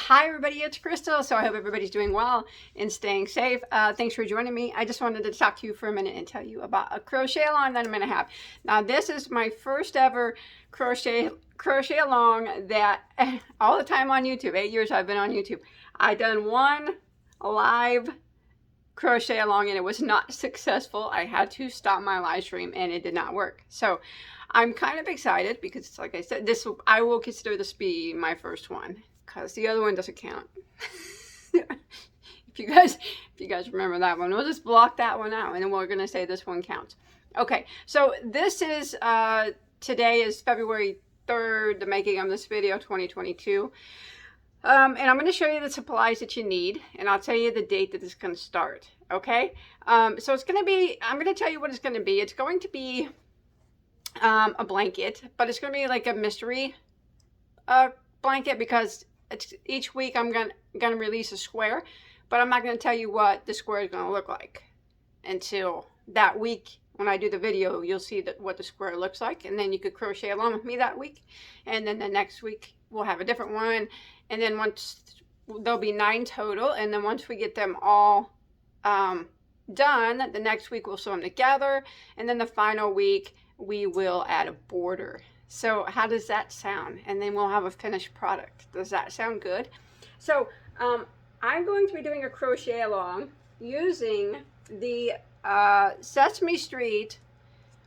Hi everybody, it's Crystal. So I hope everybody's doing well and staying safe. Thanks for joining me. I just wanted to talk to you for a minute and tell you about a crochet along that I'm going to have. Now this is my first ever crochet along that all the time on YouTube. 8 years I've been on YouTube. I done one live crochet along and it was not successful. I had to stop my live stream and it did not work. So I'm kind of excited because, like I said, I will consider this be my first one because the other one doesn't count. if you guys remember that one, we'll just block that one out and then we're gonna say this one counts. Okay, so this is today is February 3rd, the making of this video, 2022. And I'm going to show you the supplies that you need, and I'll tell you the date that it's going to start. Okay, so it's going to be, I'm going to tell you what it's going to be. It's going to be a blanket, but it's going to be like a mystery blanket because it's, each week I'm going to release a square, but I'm not going to tell you what the square is going to look like until that week. When I do the video, you'll see what the square looks like, and then you could crochet along with me that week, and then the next week we'll have a different one, and then once there'll be 9 total, and then once we get them all done, the next week we'll sew them together, and then the final week we will add a border. So how does that sound? And then we'll have a finished product. Does that sound good? So I'm going to be doing a crochet along using the Sesame Street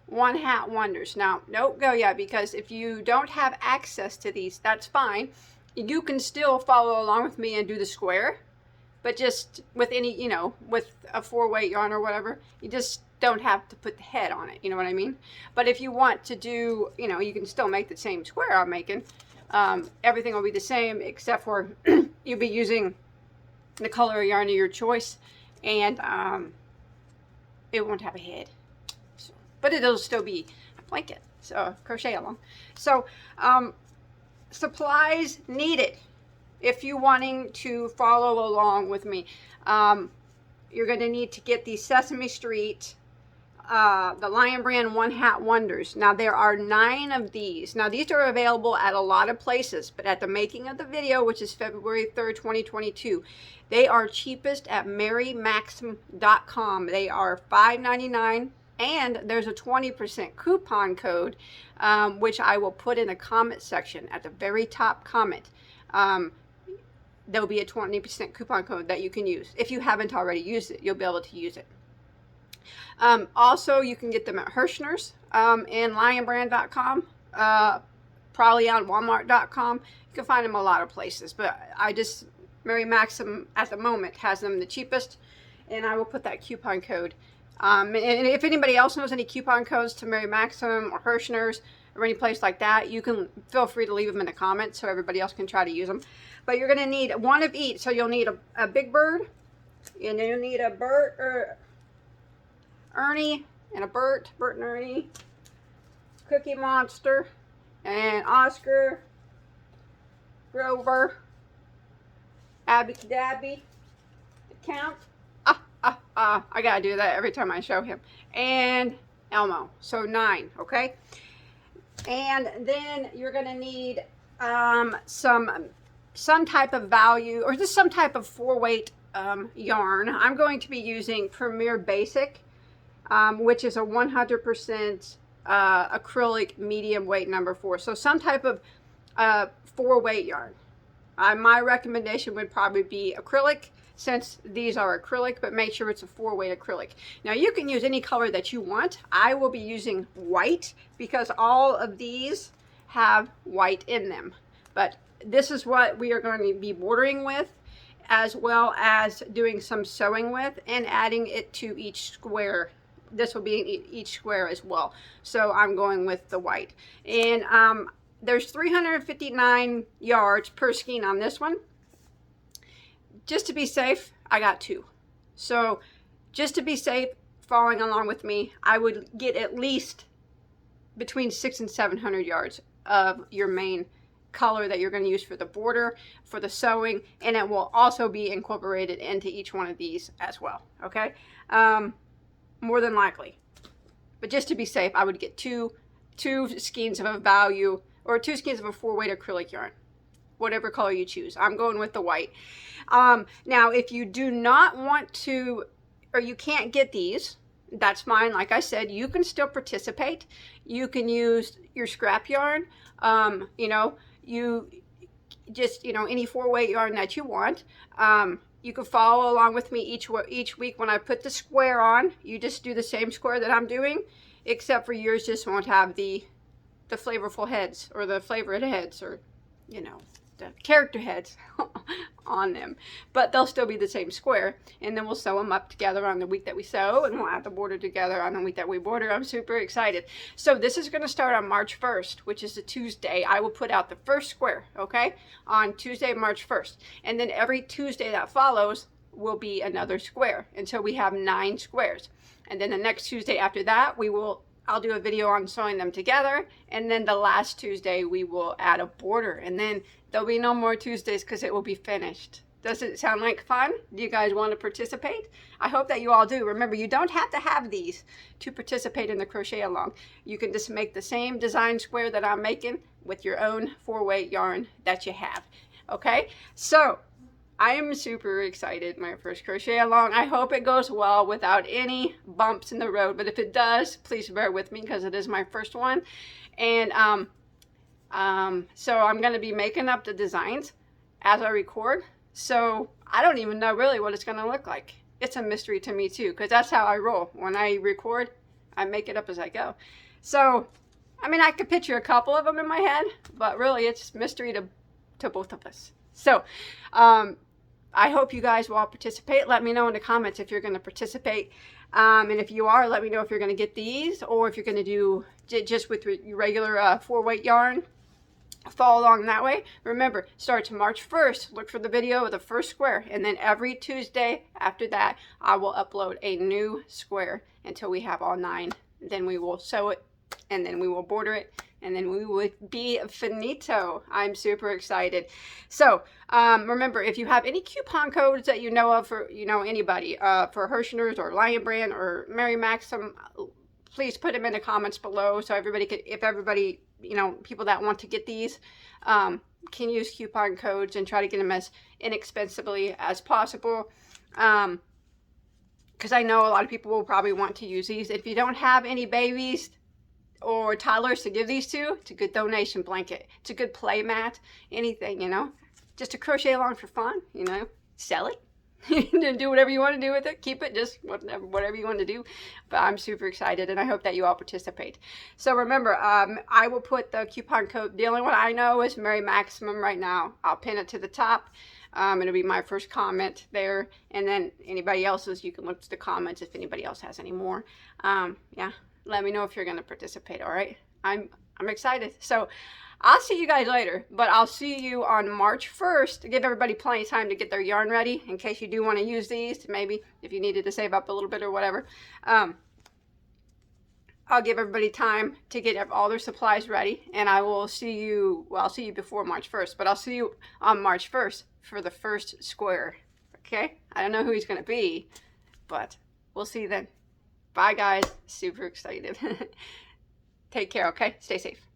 One Hat Wonders. Now, don't go yet, because if you don't have access to these, that's fine. You can still follow along with me and do the square, but just with any, you know, with a 4-weight yarn or whatever, you just don't have to put the head on it, you know what I mean? But if you want to do, you know, you can still make the same square I'm making. Everything will be the same, except for you'll be using the color of yarn of your choice, and it won't have a head, so, but it'll still be a blanket, so crochet along. So supplies needed if you wanting to follow along with me. You're going to need to get the Sesame Street, the Lion Brand One Hat Wonders. Now there are 9 of these. Now these are available at a lot of places, but at the making of the video, which is February 3rd, 2022, they are cheapest at marymaxim.com. They are $5.99, and there's a 20% coupon code, which I will put in the comment section at the very top comment. There'll be a 20% coupon code that you can use. If you haven't already used it, you'll be able to use it. Also, you can get them at Hirschner's and lionbrand.com, probably on walmart.com. You can find them a lot of places, but Mary Maxim at the moment has them the cheapest, and I will put that coupon code. And if anybody else knows any coupon codes to Mary Maxim or Hirschner's or any place like that, you can feel free to leave them in the comments so everybody else can try to use them. But you're going to need one of each. So you'll need a big bird, and then you'll need a Bert or Ernie, and a Bert and Ernie, Cookie Monster, and Oscar, Grover, Abby Dabby, the Count. I gotta do that every time I show him. And Elmo. So 9, okay? And then you're gonna need some type of value, or just some type of 4-weight yarn. I'm going to be using Premier Basic, which is a 100% acrylic medium weight number 4. So some type of 4-weight yarn. My recommendation would probably be acrylic, since these are acrylic, but make sure it's a 4-weight acrylic. Now you can use any color that you want. I will be using white because all of these have white in them. But this is what we are going to be bordering with, as well as doing some sewing with and adding it to each square. This will be in each square as well. So I'm going with the white. And there's 359 yards per skein on this one. Just to be safe, I got 2. So just to be safe, following along with me, I would get at least between 600 and 700 yards of your main color that you're going to use for the border, for the sewing, and it will also be incorporated into each one of these as well. Okay, more than likely, but just to be safe, I would get two skeins of a value, or 2 skeins of a 4-weight acrylic yarn. whatever color you choose. I'm going with the white. Now, if you do not want to, or you can't get these, that's fine. Like I said, you can still participate. You can use your scrap yarn. You know, you just, you know, any 4-weight yarn that you want. You can follow along with me each week when I put the square on. You just do the same square that I'm doing, except for yours just won't have the flavorful heads, or the flavored heads, or, you know, the character heads on them, but they'll still be the same square. And then we'll sew them up together on the week that we sew, and we'll add the border together on the week that we border. I'm super excited. So this is going to start on March 1st, which is a Tuesday. I will put out the first square, okay, on Tuesday, March 1st, and then every Tuesday that follows will be another square until we have 9 squares. And then the next Tuesday after that, I'll do a video on sewing them together, and then the last Tuesday we will add a border, and then there'll be no more Tuesdays because it will be finished. Does it sound like fun? Do you guys want to participate? I hope that you all do. Remember, you don't have to have these to participate in the crochet along. You can just make the same design square that I'm making with your own 4-weight yarn that you have. Okay, so I am super excited. My first crochet along. I hope it goes well without any bumps in the road, but if it does, please bear with me because it is my first one. And so I'm going to be making up the designs as I record, so I don't even know really what it's going to look like. It's a mystery to me too, because that's how I roll. When I record, I make it up as I go. So I mean, I could picture a couple of them in my head, but really it's mystery to both of us. So I hope you guys will all participate. Let me know in the comments if you're going to participate. And if you are, let me know if you're going to get these, or if you're going to do just with your regular 4-weight yarn. Follow along that way. Remember, starts March 1st. Look for the video of the first square. And then every Tuesday after that, I will upload a new square until we have all 9. Then we will sew it, and then we will border it, and then we will be finito. I'm super excited. So remember, if you have any coupon codes that you know of for, you know, anybody, for Hirschner's or Lion Brand or Mary Maxim, please put them in the comments below so everybody could, if everybody, you know, people that want to get these can use coupon codes and try to get them as inexpensively as possible. Because I know a lot of people will probably want to use these. If you don't have any babies or toddlers to give these to, it's a good donation blanket. It's a good play mat, anything, you know. Just to crochet along for fun, you know. Sell it. And do whatever you want to do with it. Keep it, just whatever you want to do. But I'm super excited, and I hope that you all participate. So remember, I will put the coupon code. The only one I know is Mary Maximum right now. I'll pin it to the top. It'll be my first comment there, and then anybody else's, you can look to the comments if anybody else has any more. Yeah, let me know if you're going to participate. All right, I'm excited. So I'll see you guys later, but I'll see you on March 1st to give everybody plenty of time to get their yarn ready in case you do want to use these, maybe if you needed to save up a little bit or whatever. I'll give everybody time to get all their supplies ready, and I will see you, well, I'll see you before March 1st, but I'll see you on March 1st for the first square, okay? I don't know who he's going to be, but we'll see then. Bye, guys. Super excited. Take care, okay? Stay safe.